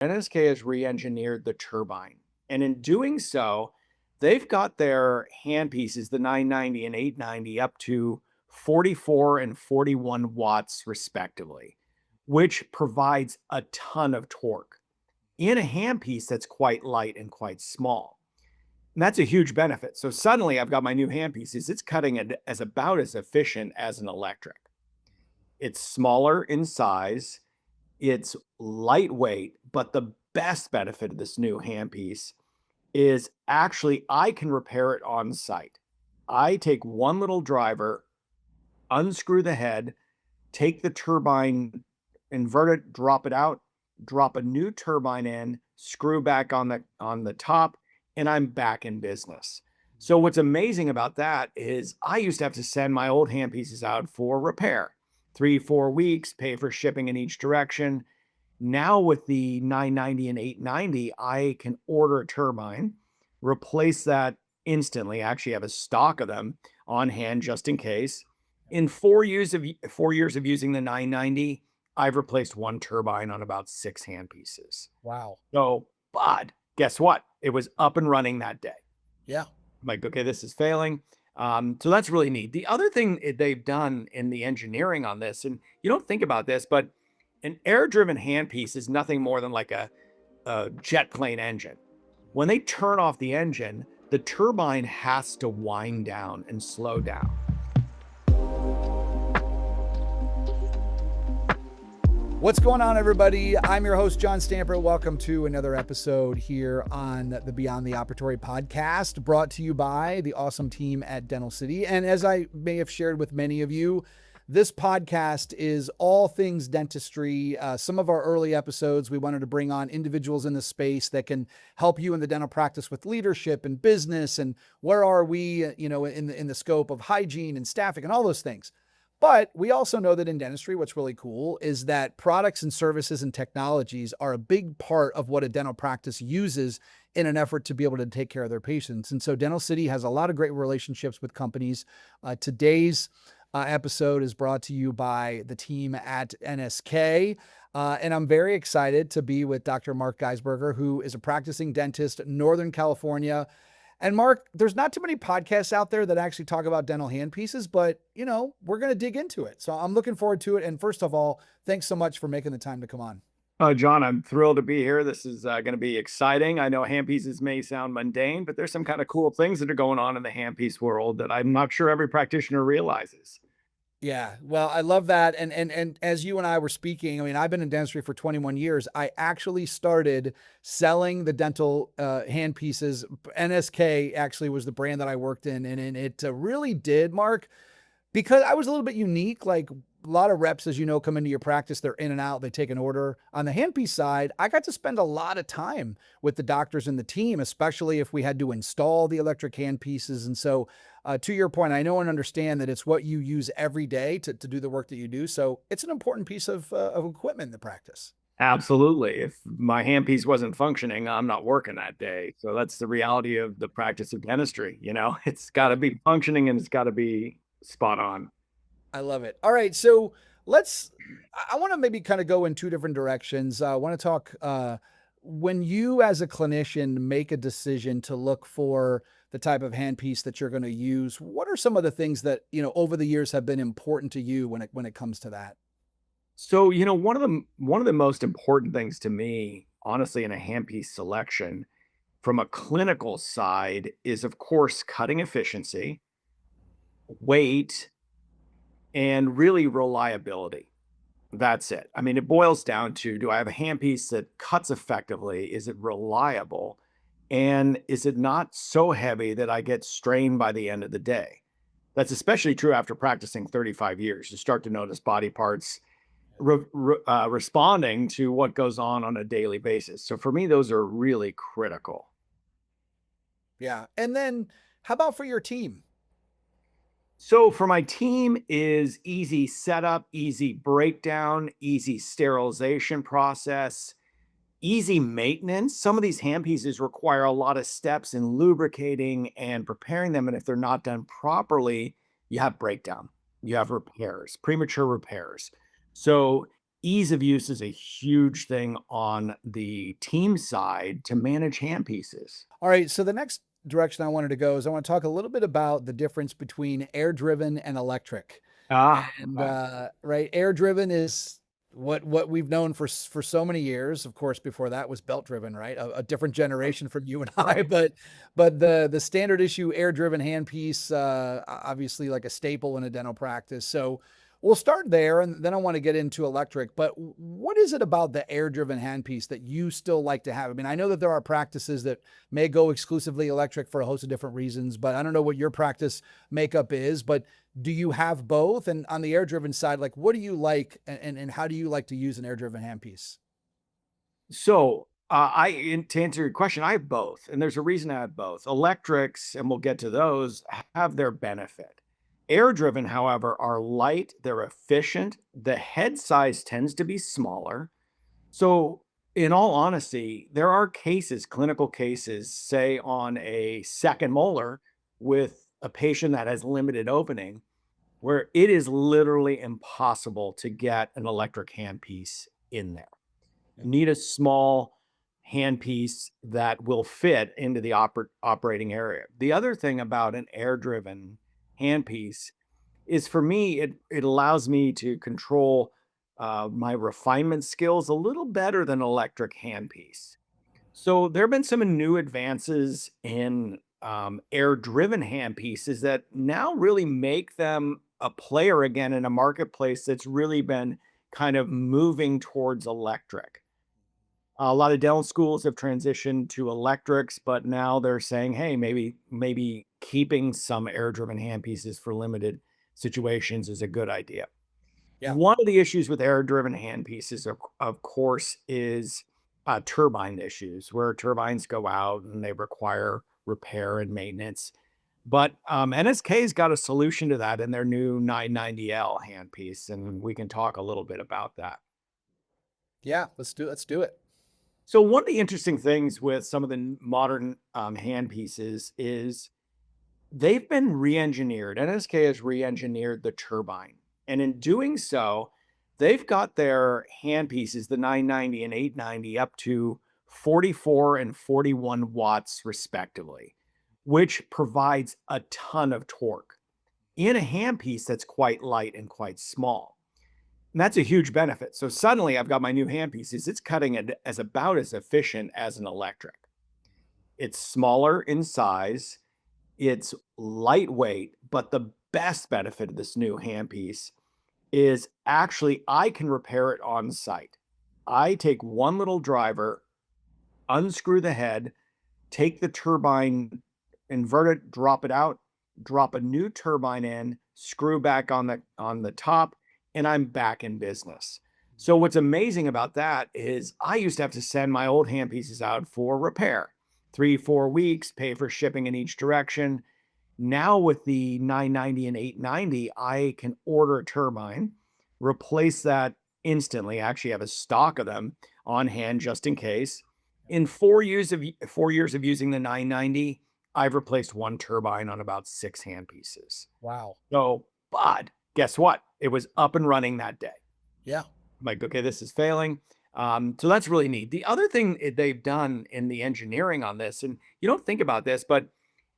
NSK has re-engineered the turbine. And in doing so, they've got their handpieces, the 990 and 890, up to 44 and 41 watts respectively, which provides a ton of torque in a handpiece that's quite light and quite small. And that's a huge benefit. So suddenly I've got my new handpieces. It's cutting it as about as efficient as an electric. It's smaller in size. It's lightweight, but the best benefit of this new handpiece is actually I can repair it on site. I take one little driver, unscrew the head, take the turbine, invert it, drop it out, drop a new turbine in, screw back on the top, and I'm back in business. So what's amazing about that is I used to have to send my old handpieces out for repair. 3, 4 weeks, pay for shipping in each direction. Now with the 990 and 890, I can order a turbine, replace that instantly. I actually have a stock of them on hand just in case. In 4 years of using the 990, I've replaced one turbine on about 6 handpieces. Wow. So, but guess what? It was up and running that day. Yeah. I'm like, okay, this is failing. So that's really neat. The other thing they've done in the engineering on this, and you don't think about this, but an air-driven handpiece is nothing more than like a jet plane engine. When they turn off the engine, the turbine has to wind down and slow down. What's going on, everybody? I'm your host, John Stamper. Welcome to another episode here on the Beyond the Operatory podcast, brought to you by the awesome team at Dental City. And as I may have shared with many of you, this podcast is all things dentistry. Some of our early episodes, we wanted to bring on individuals in the space that can help you in the dental practice with leadership and business and where are we, in the scope of hygiene and staffing and all those things. But we also know that in dentistry, what's really cool is that products and services and technologies are a big part of what a dental practice uses in an effort to be able to take care of their patients. And so Dental City has a lot of great relationships with companies. Today's episode is brought to you by the team at NSK. And I'm very excited to be with Dr. Marc Geissberger, who is a practicing dentist in Northern California. And Marc, there's not too many podcasts out there that actually talk about dental handpieces, but we're going to dig into it. So I'm looking forward to it. And first of all, thanks so much for making the time to come on. John, I'm thrilled to be here. This is going to be exciting. I know handpieces may sound mundane, but there's some kind of cool things that are going on in the handpiece world that I'm not sure every practitioner realizes. Yeah, well, I love that. And as you and I were speaking, I mean, I've been in dentistry for 21 years. I actually started selling the dental handpieces. NSK actually was the brand that I worked in, and it really did, Marc, because I was a little bit unique. Like a lot of reps, as you know, come into your practice, they're in and out, they take an order. On the handpiece side, I got to spend a lot of time with the doctors and the team, especially if we had to install the electric handpieces. And so to your point, I know and understand that it's what you use every day to do the work that you do. So it's an important piece of equipment in the practice. Absolutely. If my handpiece wasn't functioning, I'm not working that day. So that's the reality of the practice of dentistry. It's got to be functioning and it's got to be spot on. I love it. All right. So I want to maybe kind of go in two different directions. I want to talk, when you as a clinician make a decision to look for the type of handpiece that you're going to use, what are some of the things that, over the years have been important to you when it comes to that? So, one of the most important things to me, honestly, in a handpiece selection from a clinical side is, of course, cutting efficiency, weight, and really reliability. That's it. I mean, it boils down to, do I have a handpiece that cuts effectively? Is it reliable? And is it not so heavy that I get strained by the end of the day? That's especially true after practicing 35 years. You start to notice body parts responding to what goes on a daily basis. So for me, those are really critical. Yeah. And then how about for your team? So for my team is easy setup, easy breakdown, easy sterilization process, easy maintenance. Some of these handpieces require a lot of steps in lubricating and preparing them. And if they're not done properly, you have breakdown, you have repairs, premature repairs. So ease of use is a huge thing on the team side to manage handpieces. All right. So the next direction I wanted to go is I want to talk a little bit about the difference between air driven and electric. And Okay. right, air driven is what we've known for so many years. Of course, before that was belt driven, right? A different Right. generation from you and I, Right. but the standard issue air driven handpiece, obviously like a staple in a dental practice. So we'll start there, and then I want to get into electric. But what is it about the air driven handpiece that you still like to have? I mean, I know that there are practices that may go exclusively electric for a host of different reasons, but I don't know what your practice makeup is. But do you have both? And on the air driven side, like what do you like and how do you like to use an air driven handpiece? So, to answer your question, I have both, and there's a reason I have both. Electrics, and we'll get to those, have their benefit. Air driven, however, are light, they're efficient. The head size tends to be smaller. So, in all honesty, there are cases, clinical cases, say on a second molar with a patient that has limited opening, where it is literally impossible to get an electric handpiece in there. Yeah. You need a small handpiece that will fit into the operating area. The other thing about an air driven handpiece is for me, it allows me to control my refinement skills a little better than electric handpiece. So there have been some new advances in air-driven handpieces that now really make them a player again in a marketplace that's really been kind of moving towards electric. A lot of dental schools have transitioned to electrics, but now they're saying, hey, maybe keeping some air-driven handpieces for limited situations is a good idea. Yeah. One of the issues with air-driven handpieces, of course, is turbine issues where turbines go out and they require repair and maintenance. But NSK's got a solution to that in their new 990L handpiece, and we can talk a little bit about that. Yeah. Let's do it. So one of the interesting things with some of the modern handpieces is they've been re-engineered. NSK has re-engineered the turbine. And in doing so, they've got their handpieces, the 990 and 890, up to 44 and 41 watts respectively, which provides a ton of torque in a handpiece that's quite light and quite small. And that's a huge benefit. So suddenly I've got my new handpieces. It's cutting it as about as efficient as an electric. It's smaller in size, it's lightweight, but the best benefit of this new handpiece is actually I can repair it on site. I take one little driver, unscrew the head, take the turbine, invert it, drop it out, drop a new turbine in, screw back on the top, and I'm back in business. So what's amazing about that is I used to have to send my old handpieces out for repair. 3, 4 weeks, pay for shipping in each direction. Now with the 990 and 890, I can order a turbine, replace that instantly. I actually have a stock of them on hand just in case. In 4 years of using the 990, I've replaced one turbine on about 6 handpieces. Wow. So, but guess what? It was up and running that day. Yeah. I'm like, okay, this is failing. So that's really neat. The other thing they've done in the engineering on this, and you don't think about this, but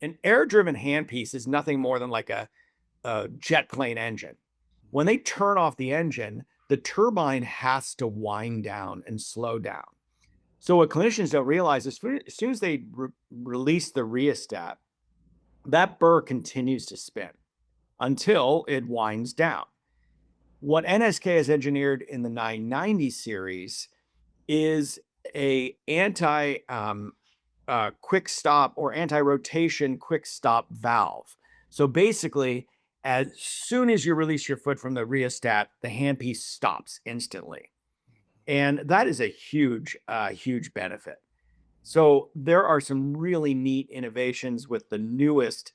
an air-driven handpiece is nothing more than like a jet plane engine. When they turn off the engine, the turbine has to wind down and slow down. So what clinicians don't realize is as soon as they release the rheostat, that burr continues to spin until it winds down. What NSK has engineered in the 990 series is a anti quick stop or anti-rotation quick stop valve. So basically, as soon as you release your foot from the rheostat, the handpiece stops instantly. And that is a huge benefit. So there are some really neat innovations with the newest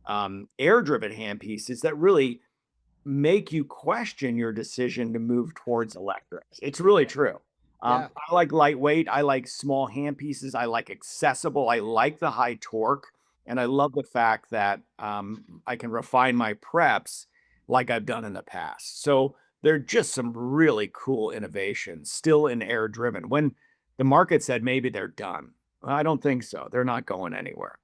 air-driven handpieces that really make you question your decision to move towards electrics. It's really true. Yeah. I like lightweight. I like small handpieces. I like accessible. I like the high torque. And I love the fact that I can refine my preps like I've done in the past. So they're just some really cool innovations still in air driven. When the market said maybe they're done, I don't think so. They're not going anywhere.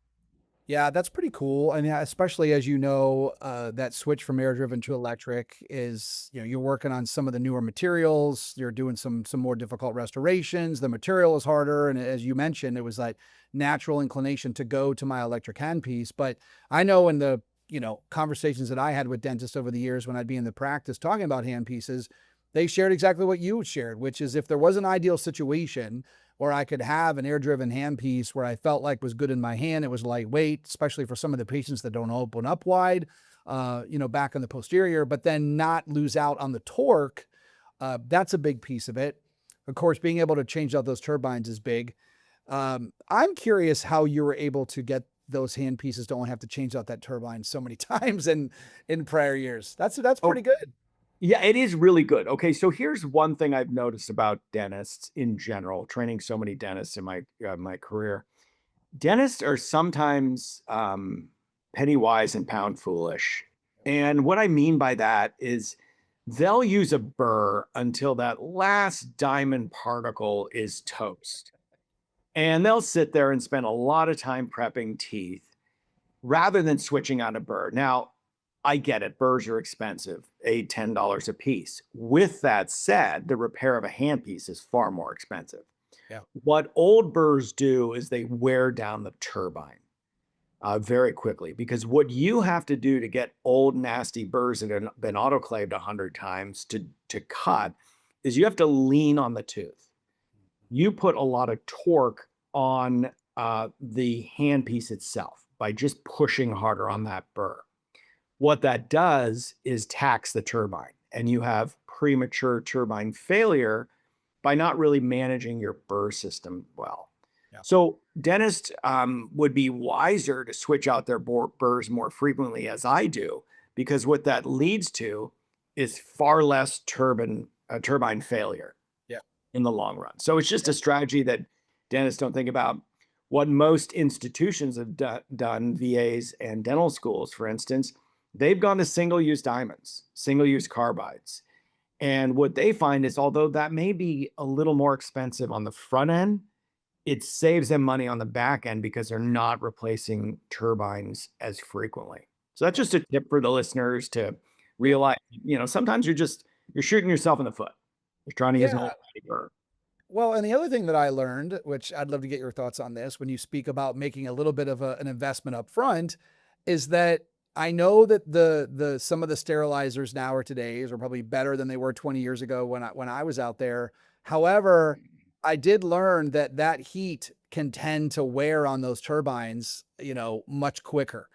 Yeah, that's pretty cool. I mean, especially as you know, that switch from air driven to electric is, you're working on some of the newer materials. You're doing some more difficult restorations. The material is harder, and as you mentioned, it was like natural inclination to go to my electric handpiece. But I know in the conversations that I had with dentists over the years when I'd be in the practice talking about handpieces, they shared exactly what you shared, which is if there was an ideal situation where I could have an air-driven handpiece where I felt like was good in my hand. It was lightweight, especially for some of the patients that don't open up wide, back in the posterior, but then not lose out on the torque. That's a big piece of it. Of course, being able to change out those turbines is big. I'm curious how you were able to get those handpieces to only have to change out that turbine so many times in prior years. That's pretty good. Yeah, it is really good. Okay, so here's one thing I've noticed about dentists in general, training so many dentists in my career. Dentists are sometimes penny wise and pound foolish. And what I mean by that is they'll use a burr until that last diamond particle is toast. And they'll sit there and spend a lot of time prepping teeth rather than switching out a burr. Now, I get it. Burrs are expensive, $8, $10 a piece. With that said, the repair of a handpiece is far more expensive. Yeah. What old burrs do is they wear down the turbine very quickly, because what you have to do to get old, nasty burrs that have been autoclaved 100 times to cut is you have to lean on the tooth. You put a lot of torque on the handpiece itself by just pushing harder on that burr. What that does is tax the turbine, and you have premature turbine failure by not really managing your burr system well. Yeah. So dentists would be wiser to switch out their burrs more frequently, as I do, because what that leads to is far less turbine failure in the long run. So it's just a strategy that dentists don't think about. What most institutions have done, VAs and dental schools, for instance, they've gone to single-use diamonds, single-use carbides. And what they find is, although that may be a little more expensive on the front end, it saves them money on the back end because they're not replacing turbines as frequently. So that's just a tip for the listeners to realize, sometimes you're shooting yourself in the foot. You're trying to use an old burr. Well, and the other thing that I learned, which I'd love to get your thoughts on this, when you speak about making a little bit of an investment up front, is that I know that the some of the sterilizers now or today's are probably better than they were 20 years ago when I was out there. However, I did learn that heat can tend to wear on those turbines, much quicker.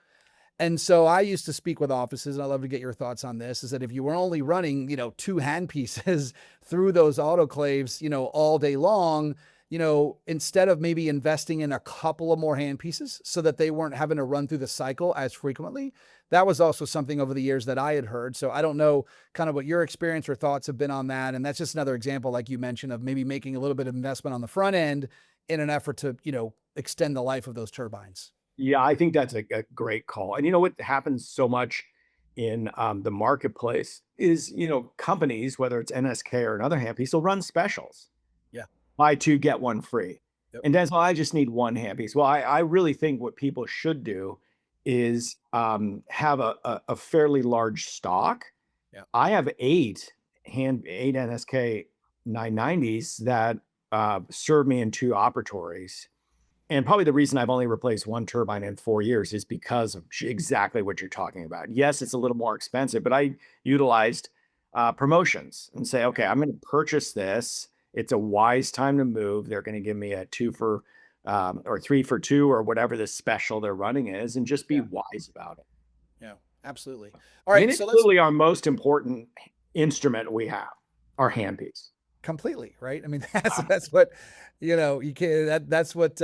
And so I used to speak with offices, and I'd love to get your thoughts on this, is that if you were only running, 2 handpieces through those autoclaves, all day long, instead of maybe investing in a couple of more handpieces so that they weren't having to run through the cycle as frequently. That was also something over the years that I had heard. So I don't know kind of what your experience or thoughts have been on that. And that's just another example, like you mentioned, of maybe making a little bit of investment on the front end in an effort to, extend the life of those turbines. Yeah, I think that's a great call. And what happens so much in the marketplace is, companies, whether it's NSK or another handpiece, will run specials. Yeah. Buy 2, get 1 free. Yep. And that's why I just need 1 handpiece. Well, I really think what people should do is have a fairly large stock. Yeah. I have 8 NSK 990s that serve me in 2 operatories. And probably the reason I've only replaced 1 turbine in 4 years is because of exactly what you're talking about. Yes, it's a little more expensive, but I utilized promotions and say, okay, I'm going to purchase this. It's a wise time to move. They're going to give me a 2 for or 3 for 2 or whatever the special they're running is, and just be wise about it. Yeah, absolutely. All right. It's literally our most important instrument we have, our handpiece. Completely, right? I mean, that's what, you can't, that's what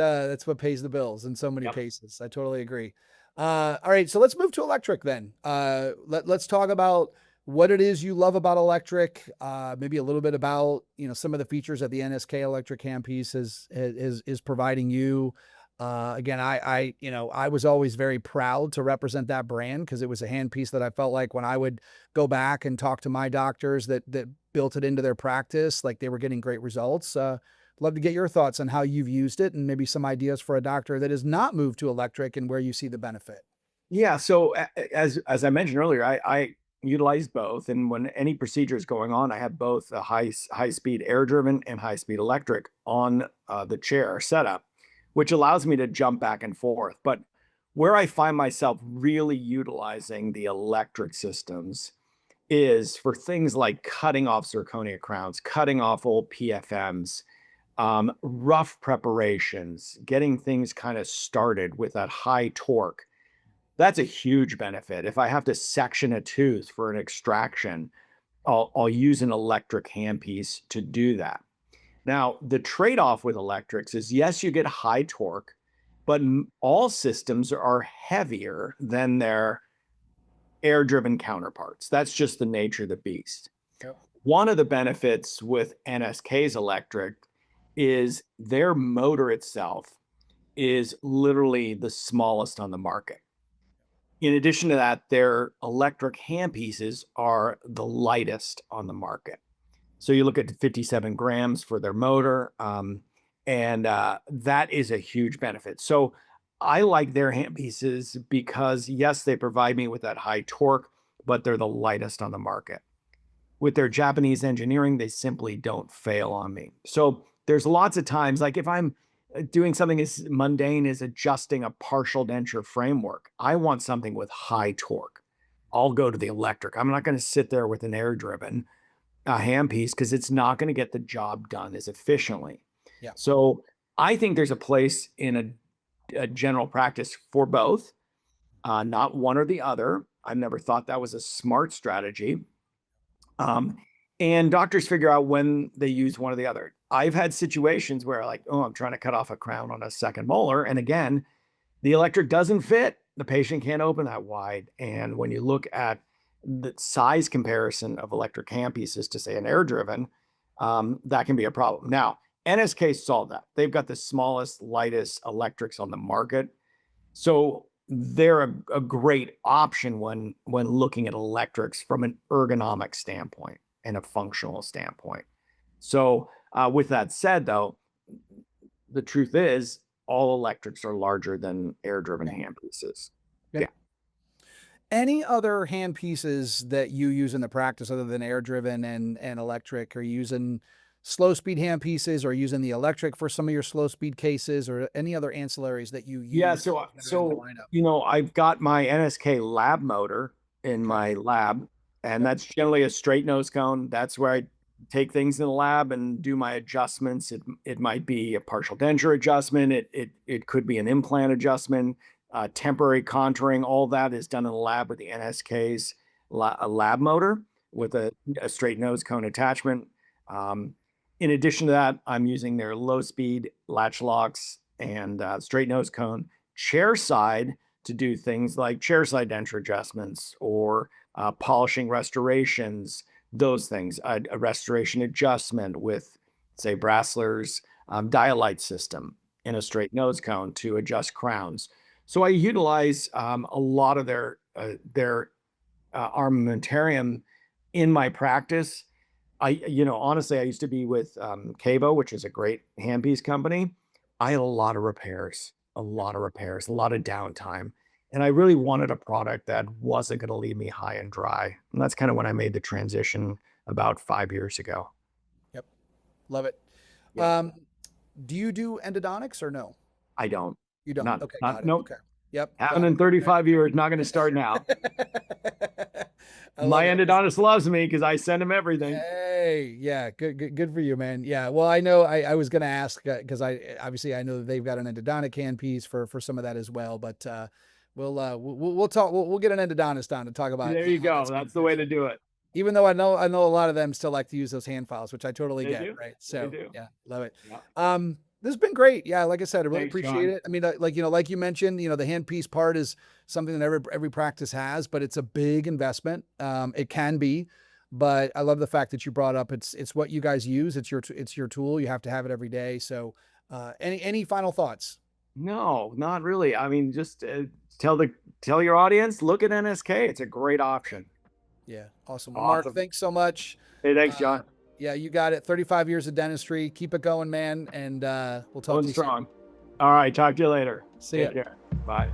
pays the bills in so many cases. I totally agree. All right. So let's move to electric then. Let's talk about what it is you love about electric, maybe a little bit about, some of the features that the NSK electric handpiece is providing you. Again, I was always very proud to represent that brand because it was a handpiece that I felt like when I would go back and talk to my doctors that built it into their practice, like they were getting great results. Love to get your thoughts on how you've used it and maybe some ideas for a doctor that has not moved to electric and where you see the benefit. Yeah. So as I mentioned earlier, I utilize both, and when any procedure is going on, I have both a high speed air driven and high speed electric on the chair setup, which allows me to jump back and forth. But where I find myself really utilizing the electric systems is for things like cutting off zirconia crowns, cutting off old PFMs, rough preparations, getting things kind of started with that high torque. That's a huge benefit. If I have to section a tooth for an extraction, I'll use an electric handpiece to do that. Now, the trade-off with electrics is yes, you get high torque, but all systems are heavier than their air-driven counterparts. That's just the nature of the beast. Yep. One of the benefits with NSK's electric is their motor itself is literally the smallest on the market. In addition to that, their electric handpieces are the lightest on the market. So you look at 57 grams for their motor, and that is a huge benefit. So I like their handpieces because, yes, they provide me with that high torque, but they're the lightest on the market. With their Japanese engineering, they simply don't fail on me. So there's lots of times, like if I'm doing something as mundane as adjusting a partial denture framework, I want something with high torque. I'll go to the electric. I'm not going to sit there with an air driven handpiece because it's not going to get the job done as efficiently. Yeah. So I think there's a place in a general practice for both, not one or the other. I've never thought that was a smart strategy. And doctors figure out when they use one or the other. I've had situations where like, oh, I'm trying to cut off a crown on a second molar. And again, the electric doesn't fit. The patient can't open that wide. And when you look at the size comparison of electric handpieces to say an air driven, that can be a problem. Now, NSK solved that. They've got the smallest, lightest electrics on the market. So they're a great option when looking at electrics from an ergonomic standpoint and a functional standpoint. So with that said, though, the truth is all electrics are larger than air-driven handpieces. Yeah. Any other handpieces that you use in the practice other than air-driven and electric? Are you using slow speed handpieces or using the electric for some of your slow speed cases or any other ancillaries that you use? Yeah, so I've got my NSK lab motor in my lab, and that's generally a straight nose cone. That's where I take things in the lab and do my adjustments. It might be a partial denture adjustment. It could be an implant adjustment, temporary contouring. All that is done in the lab with the NSK's lab motor with a straight nose cone attachment. In addition to that, I'm using their low speed latch locks and straight nose cone chair side to do things like chair side denture adjustments or polishing restorations, those things, a restoration adjustment with, say, Brasseler's dialite system in a straight nose cone to adjust crowns. So I utilize a lot of their armamentarium in my practice. Honestly, I used to be with Cabo, which is a great handpiece company. I had a lot of repairs, a lot of downtime. And I really wanted a product that wasn't going to leave me high and dry. And that's kind of when I made the transition about 5 years ago. Yep. Love it. Yeah. Do you do endodontics or no? I don't. You don't? Okay. Nope. Okay. Yep. Haven't in 35 years, not going to start now. My endodontist loves me because I send him everything. Hey, yeah, good for you, man. Yeah, well, I know I was going to ask because I know that they've got an endodontic handpiece for some of that as well. But we'll talk. We'll get an endodontist on to talk about. There you go. That's the way to do it. Even though I know a lot of them still like to use those hand files, which I totally get. Right. So yeah, love it. Yeah. This has been great. Yeah, like I said, I really appreciate it. I mean, like you mentioned, the handpiece part is something that every practice has, but it's a big investment. It can be, but I love the fact that you brought up it's what you guys use. It's your tool. You have to have it every day. So, any final thoughts? No, not really. I mean, just tell your audience, look at NSK. It's a great option. Yeah. Awesome. Well, Marc, Awesome. thanks so much. Hey, thanks, John. Yeah, you got it. 35 years of dentistry. Keep it going, man. And we'll talk to Going you soon. strong. All right. Talk to you later. See ya. Take care. Bye.